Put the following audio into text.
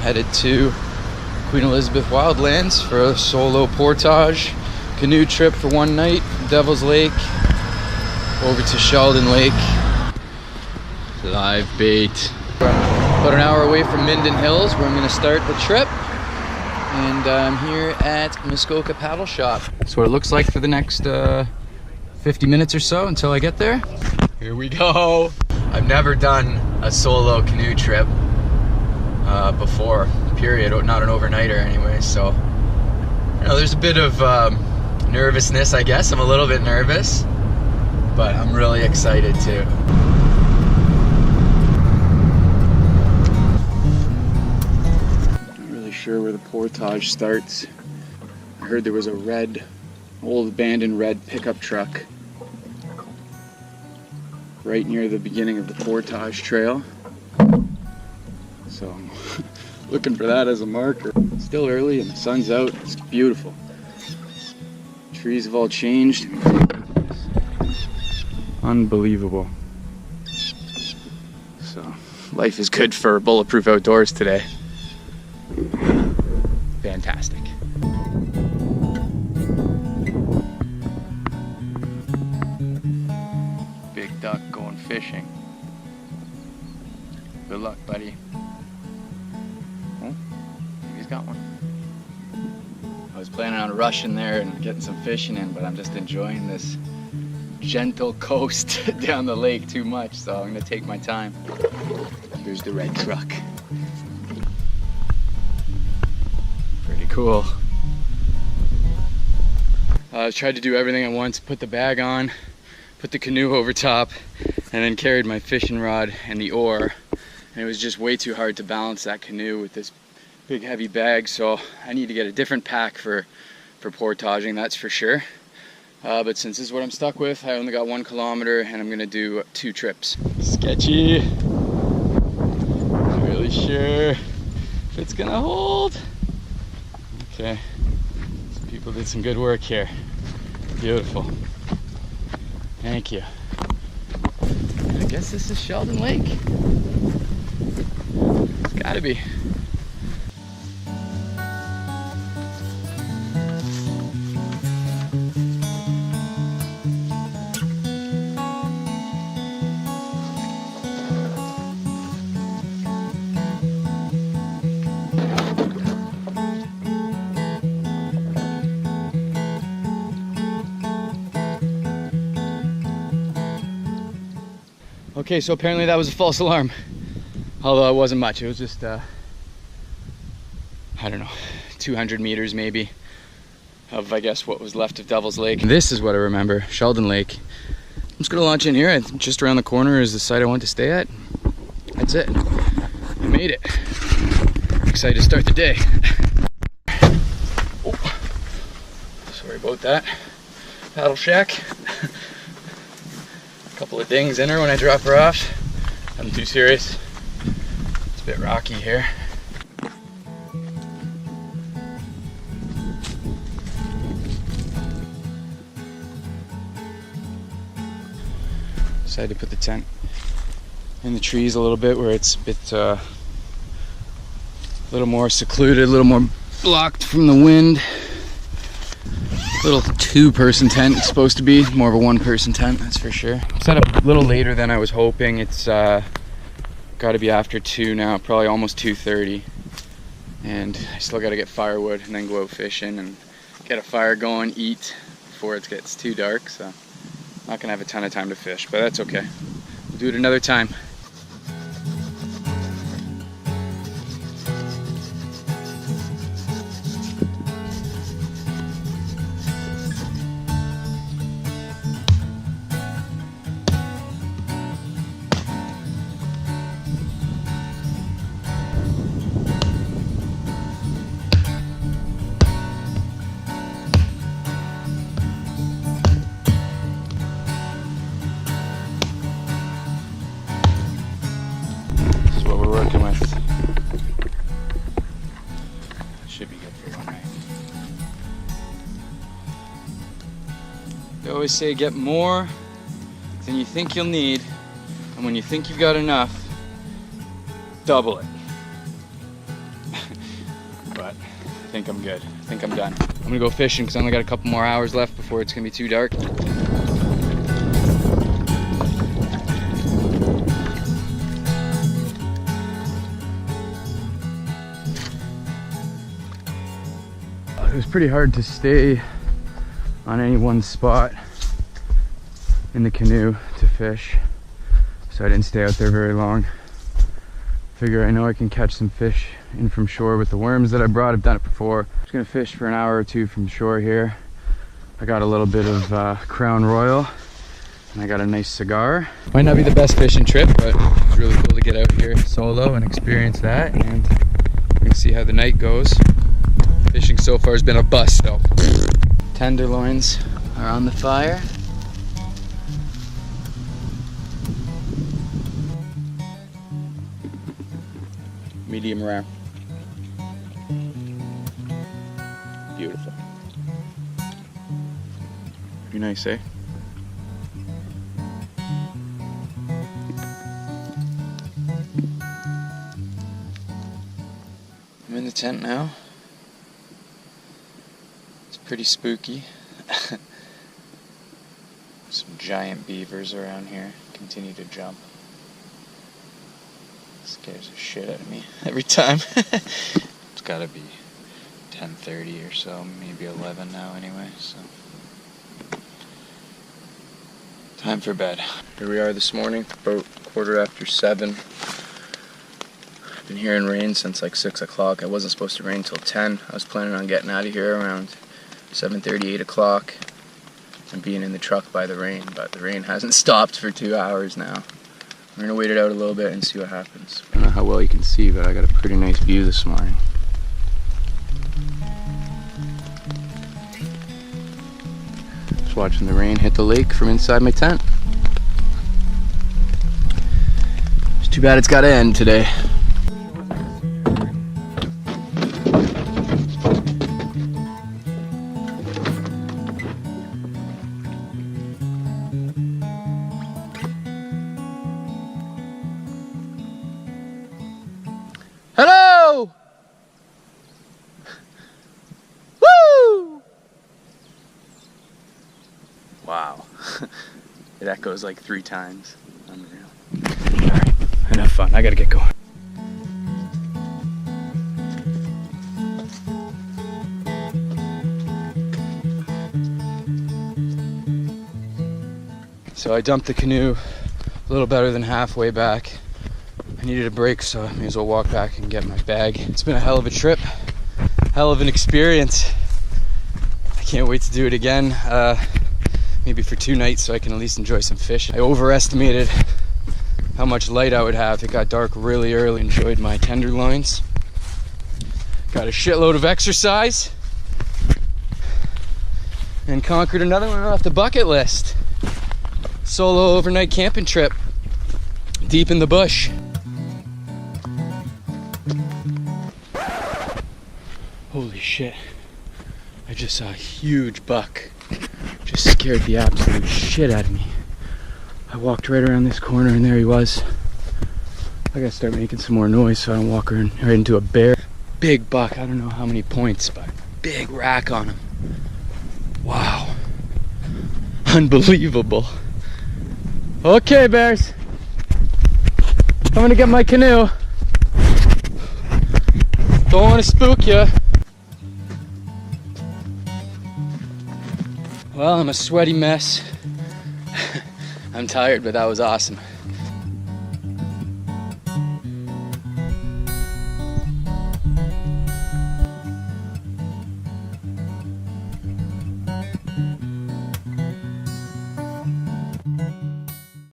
headed to Queen Elizabeth Wildlands for a solo portage canoe trip for one night. Devil's Lake over to Sheldon Lake. Live bait. About an hour away from Minden Hills, where I'm going to start the trip. And I'm here at Muskoka Paddle Shop. That's what it looks like for the next 50 minutes or so until I get there. Here we go. I've never done a solo canoe trip before, period. Not an overnighter anyway, so you know, there's a bit of nervousness, I guess. I'm a little bit nervous, but I'm really excited too. Not really sure where the portage starts. I heard there was a old abandoned red pickup truck right near the beginning of the portage trail. So I'm looking for that as a marker. It's still early and the sun's out. It's beautiful. Trees have all changed. Unbelievable. So life is good for bulletproof outdoors today. Fantastic. Big duck going fishing. Good luck, buddy. Oh, maybe he's got one. I was planning on rushing there and getting some fishing in, but I'm just enjoying this gentle coast down the lake too much, so I'm gonna take my time. Here's the red truck. Pretty cool. I tried to do everything at once, put the bag on, put the canoe over top, and then carried my fishing rod and the oar. And it was just way too hard to balance that canoe with this big heavy bag, so I need to get a different pack for portaging, that's for sure. But since this is what I'm stuck with, I only got 1 kilometer and I'm gonna do 2 trips. Sketchy. Not really sure if it's gonna hold. Okay, some people did some good work here. Beautiful. Thank you. I guess this is Sheldon Lake. It's gotta be. Okay, so apparently that was a false alarm. Although it wasn't much, it was just, I don't know, 200 meters maybe of, I guess, what was left of Devil's Lake. This is what I remember, Sheldon Lake. I'm just gonna launch in here. Just around the corner is the site I want to stay at. That's it. I made it. Excited to start the day. Oh, sorry about that. Paddle shack. Couple of dings in her when I drop her off. Nothing too serious. It's a bit rocky here. Decided to put the tent in the trees a little bit where it's a bit a little more secluded, a little more blocked from the wind. Little 2-person tent. It's supposed to be more of a 1-person tent, that's for sure. Set up a little later than I was hoping. It's got to be after 2 now, probably almost 2:30, and I still got to get firewood and then go out fishing and get a fire going, eat before it gets too dark. So I'm not gonna have a ton of time to fish, but that's okay. We'll do it another time. They always say get more than you think you'll need, and when you think you've got enough, double it. but I think I'm good. I think I'm done. I'm gonna go fishing because I only got a couple more hours left before it's gonna be too dark. It was pretty hard to stay on any one spot in the canoe to fish, so I didn't stay out there very long. Figure I know I can catch some fish in from shore with the worms that I brought. I've done it before. I'm just gonna fish for an hour or two from shore here. I got a little bit of Crown Royal and I got a nice cigar. Might not be the best fishing trip, but it's really cool to get out here solo and experience that, and we can see how the night goes. Fishing so far has been a bust though. Tenderloins are on the fire. Medium rare. Beautiful. Pretty nice, eh? I'm in the tent now. It's pretty spooky. Some giant beavers around here continue to jump. Scares the shit out of me every time. It's gotta be 10:30 or so, maybe 11 now anyway, so time for bed. Here we are this morning, about 7:15. I've been hearing rain since like 6 o'clock. It wasn't supposed to rain till 10. I was planning on getting out of here around 7:30, 8 o'clock and being in the truck by the rain, but the rain hasn't stopped for 2 hours now. We're gonna wait it out a little bit and see what happens. I don't know how well you can see, but I got a pretty nice view this morning. Just watching the rain hit the lake from inside my tent. It's too bad it's gotta end today. Hello! Woo! Wow. It echoes like 3 times. Unreal. Alright, enough fun. I gotta get going. So I dumped the canoe a little better than halfway back. I needed a break, so I may as well walk back and get my bag. It's been a hell of a trip, hell of an experience. I can't wait to do it again, maybe for 2 nights so I can at least enjoy some fish. I overestimated how much light I would have. It got dark really early. Enjoyed my tenderloins. Got a shitload of exercise and conquered another one off the bucket list. Solo overnight camping trip deep in the bush. Holy shit, I just saw a huge buck. Just scared the absolute shit out of me. I walked right around this corner and there he was. I gotta start making some more noise so I don't walk right into a bear. Big buck, I don't know how many points, but big rack on him. Wow. Unbelievable. Okay, bears. Coming to get my canoe. Don't want to spook you. Well, I'm a sweaty mess. I'm tired, but that was awesome.